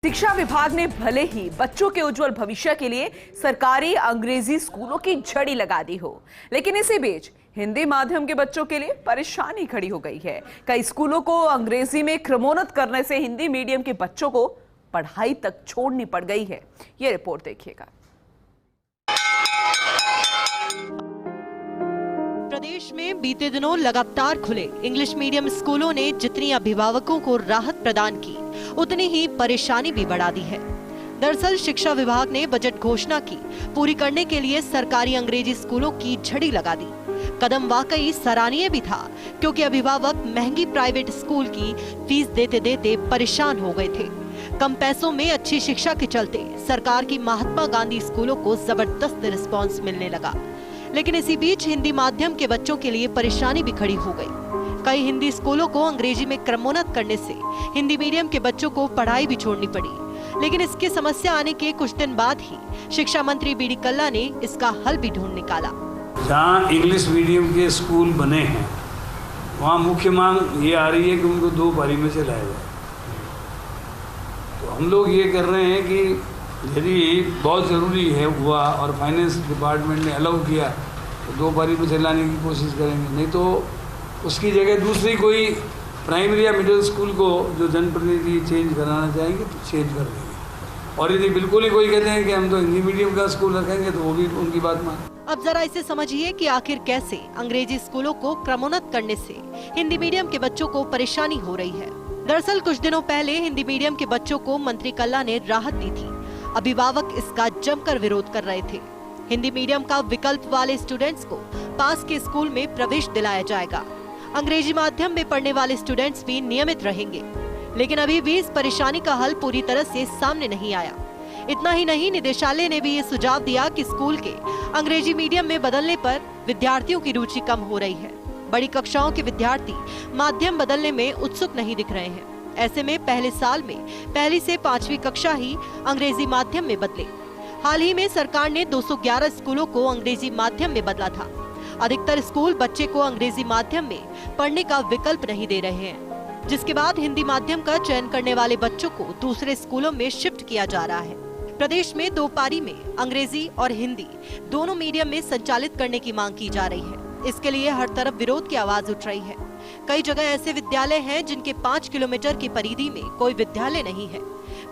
शिक्षा विभाग ने भले ही बच्चों के उज्जवल भविष्य के लिए सरकारी अंग्रेजी स्कूलों की झड़ी लगा दी हो, लेकिन इसी बीच हिंदी माध्यम के बच्चों के लिए परेशानी खड़ी हो गई है। कई स्कूलों को अंग्रेजी में क्रमोन्नत करने से हिंदी मीडियम के बच्चों को पढ़ाई तक छोड़नी पड़ गई है। ये रिपोर्ट देखिएगा। प्रदेश में बीते दिनों लगातार खुले इंग्लिश मीडियम स्कूलों ने जितनी अभिभावकों को राहत प्रदान की, उतनी ही परेशानी भी बढ़ा दी है। दरअसल शिक्षा विभाग ने बजट घोषणा की पूरी करने के लिए सरकारी अंग्रेजी स्कूलों की झड़ी लगा दी। कदम वाकई सराहनीय भी था, क्योंकि अभिभावक महंगी प्राइवेट स्कूल की फीस देते देते परेशान हो गए थे। कम पैसों में अच्छी शिक्षा के चलते सरकार की महात्मा गांधी स्कूलों को जबरदस्त रिस्पांस मिलने लगा। लेकिन इसी बीच हिंदी माध्यम के बच्चों के लिए परेशानी भी खड़ी हो गई। कई हिंदी स्कूलों को अंग्रेजी में क्रमोन्नत करने से हिंदी मीडियम के बच्चों को पढ़ाई भी छोड़नी पड़ी। लेकिन इसकी समस्या आने के कुछ दिन बाद ही शिक्षा मंत्री बी डी कल्ला ने इसका हल भी ढूंढ निकाला। जहाँ इंग्लिश मीडियम के स्कूल बने हैं, वहाँ मुख्य मांग ये आ रही है कि उनको 2 पारी में चलाया जाए। तो हम लोग ये कर रहे हैं कि यदि बहुत ज़रूरी है हुआ और फाइनेंस डिपार्टमेंट ने अलाउ किया तो 2 पारी में चलाने की कोशिश करेंगे, नहीं तो उसकी जगह दूसरी कोई प्राइमरी या मिडिल स्कूल को जो जनप्रतिनिधि चेंज कराना चाहेंगे तो चेंज कर देंगे। और यदि बिल्कुल ही कोई कहते हैं कि हम तो हिंदी मीडियम का स्कूल रखेंगे तो वो भी उनकी बात मान। अब जरा इसे समझिए कि आखिर कैसे अंग्रेजी स्कूलों को क्रमोन्नत करने से हिंदी मीडियम के बच्चों को परेशानी हो रही है। दरअसल कुछ दिनों पहले हिंदी मीडियम के बच्चों को मंत्री कल्ला ने राहत दी थी। अभिभावक इसका जमकर विरोध कर रहे थे। हिंदी मीडियम का विकल्प वाले स्टूडेंट्स को पास के स्कूल में प्रवेश दिलाया जाएगा। अंग्रेजी माध्यम में पढ़ने वाले स्टूडेंट्स भी नियमित रहेंगे। लेकिन अभी भी इस परेशानी का हल पूरी तरह से सामने नहीं आया। इतना ही नहीं, निदेशालय ने भी ये सुझाव दिया कि स्कूल के अंग्रेजी मीडियम में बदलने पर विद्यार्थियों की रुचि कम हो रही है। बड़ी कक्षाओं के विद्यार्थी माध्यम बदलने में उत्सुक नहीं दिख रहे हैं। ऐसे में पहले साल में पहली से 5वीं कक्षा ही अंग्रेजी माध्यम में बदले। हाल ही में सरकार ने 211 स्कूलों को अंग्रेजी माध्यम में बदला था। अधिकतर स्कूल बच्चे को अंग्रेजी माध्यम में पढ़ने का विकल्प नहीं दे रहे हैं, जिसके बाद हिंदी माध्यम का चयन करने वाले बच्चों को दूसरे स्कूलों में शिफ्ट किया जा रहा है। प्रदेश में 2 पारी में अंग्रेजी और हिंदी दोनों मीडियम में संचालित करने की मांग की जा रही है। इसके लिए हर तरफ विरोध की आवाज उठ रही है। कई जगह ऐसे विद्यालय हैं जिनके 5 किलोमीटर की परिधि में कोई विद्यालय नहीं है।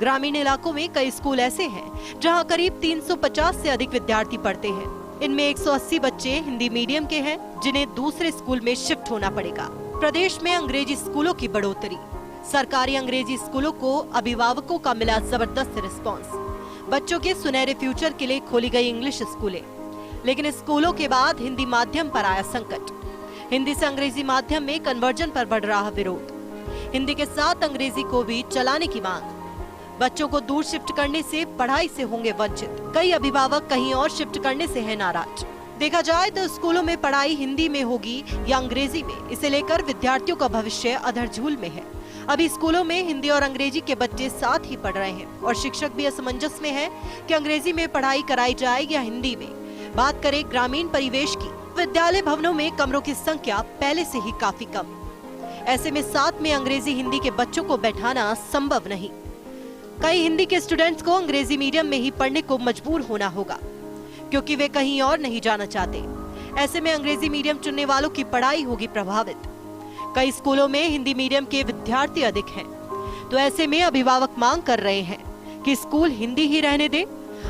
ग्रामीण इलाकों में कई स्कूल ऐसे हैं जहां करीब 350 से अधिक विद्यार्थी पढ़ते हैं। इनमें 180 बच्चे हिंदी मीडियम के हैं, जिन्हें दूसरे स्कूल में शिफ्ट होना पड़ेगा। प्रदेश में अंग्रेजी स्कूलों की बढ़ोतरी। सरकारी अंग्रेजी स्कूलों को अभिभावकों का मिला जबरदस्त रिस्पॉन्स। बच्चों के सुनहरे फ्यूचर के लिए खोली गई इंग्लिश स्कूलें, लेकिन स्कूलों के बाद हिंदी माध्यम पर आया संकट। हिंदी से अंग्रेजी माध्यम में कन्वर्जन पर बढ़ रहा विरोध। हिंदी के साथ अंग्रेजी को भी चलाने की मांग। बच्चों को दूर शिफ्ट करने से पढ़ाई से होंगे वंचित। कई अभिभावक कहीं और शिफ्ट करने से हैं नाराज। देखा जाए तो स्कूलों में पढ़ाई हिंदी में होगी या अंग्रेजी में, इसे लेकर विद्यार्थियों का भविष्य अधरझूल में है। अभी स्कूलों में हिंदी और अंग्रेजी के बच्चे साथ ही पढ़ रहे हैं और शिक्षक भी असमंजस में है कि अंग्रेजी में पढ़ाई कराई जाए या हिंदी में। बात करें ग्रामीण परिवेश की, विद्यालय भवनों में कमरों की संख्या पहले से ही काफी कम। ऐसे में साथ में अंग्रेजी हिंदी के बच्चों को बैठाना संभव नहीं। कई हिंदी के स्टूडेंट्स को अंग्रेजी मीडियम में ही पढ़ने को मजबूर होना होगा, क्योंकि वे कहीं और नहीं जाना चाहते। ऐसे में अंग्रेजी मीडियम चुनने वालों की पढ़ाई होगी प्रभावित। कई स्कूलों में हिंदी मीडियम के विद्यार्थी अधिक हैं, तो ऐसे में अभिभावक मांग कर रहे हैं कि स्कूल हिंदी ही रहने दे,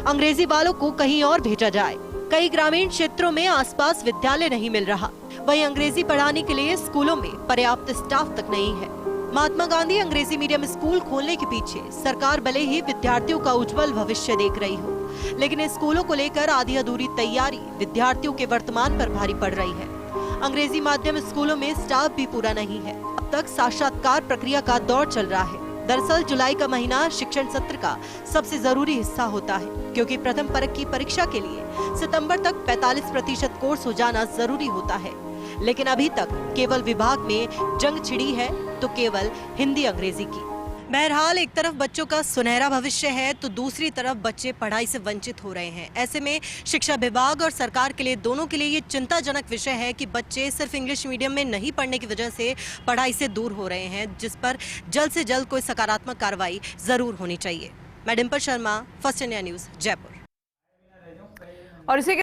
अंग्रेजी वालों को कहीं और भेजा जाए। कई ग्रामीण क्षेत्रों में आसपास विद्यालय नहीं मिल रहा, वहीं अंग्रेजी पढ़ाने के लिए स्कूलों में पर्याप्त स्टाफ तक नहीं है। महात्मा गांधी अंग्रेजी मीडियम स्कूल खोलने के पीछे सरकार भले ही विद्यार्थियों का उज्जवल भविष्य देख रही हो, लेकिन स्कूलों को लेकर आधी अधूरी तैयारी विद्यार्थियों के वर्तमान पर भारी पड़ रही है। अंग्रेजी माध्यम स्कूलों में स्टाफ भी पूरा नहीं है। अब तक साक्षात्कार प्रक्रिया का दौर चल रहा है। दरअसल जुलाई का महीना शिक्षण सत्र का सबसे जरूरी हिस्सा होता है, क्योंकि प्रथम परख की परीक्षा के लिए सितंबर तक 45% कोर्स हो जाना जरूरी होता है। लेकिन अभी तक केवल विभाग में जंग छिड़ी है, तो केवल हिंदी अंग्रेजी की। बहरहाल एक तरफ बच्चों का सुनहरा भविष्य है तो दूसरी तरफ बच्चे पढ़ाई से वंचित हो रहे हैं। ऐसे में शिक्षा विभाग और सरकार के लिए, दोनों के लिए ये चिंताजनक विषय है कि बच्चे सिर्फ इंग्लिश मीडियम में नहीं पढ़ने की वजह से पढ़ाई से दूर हो रहे हैं, जिस पर जल्द से जल्द कोई सकारात्मक कार्रवाई जरूर होनी चाहिए। मैं Dimple Sharma, first India news, Jaipur. और इसी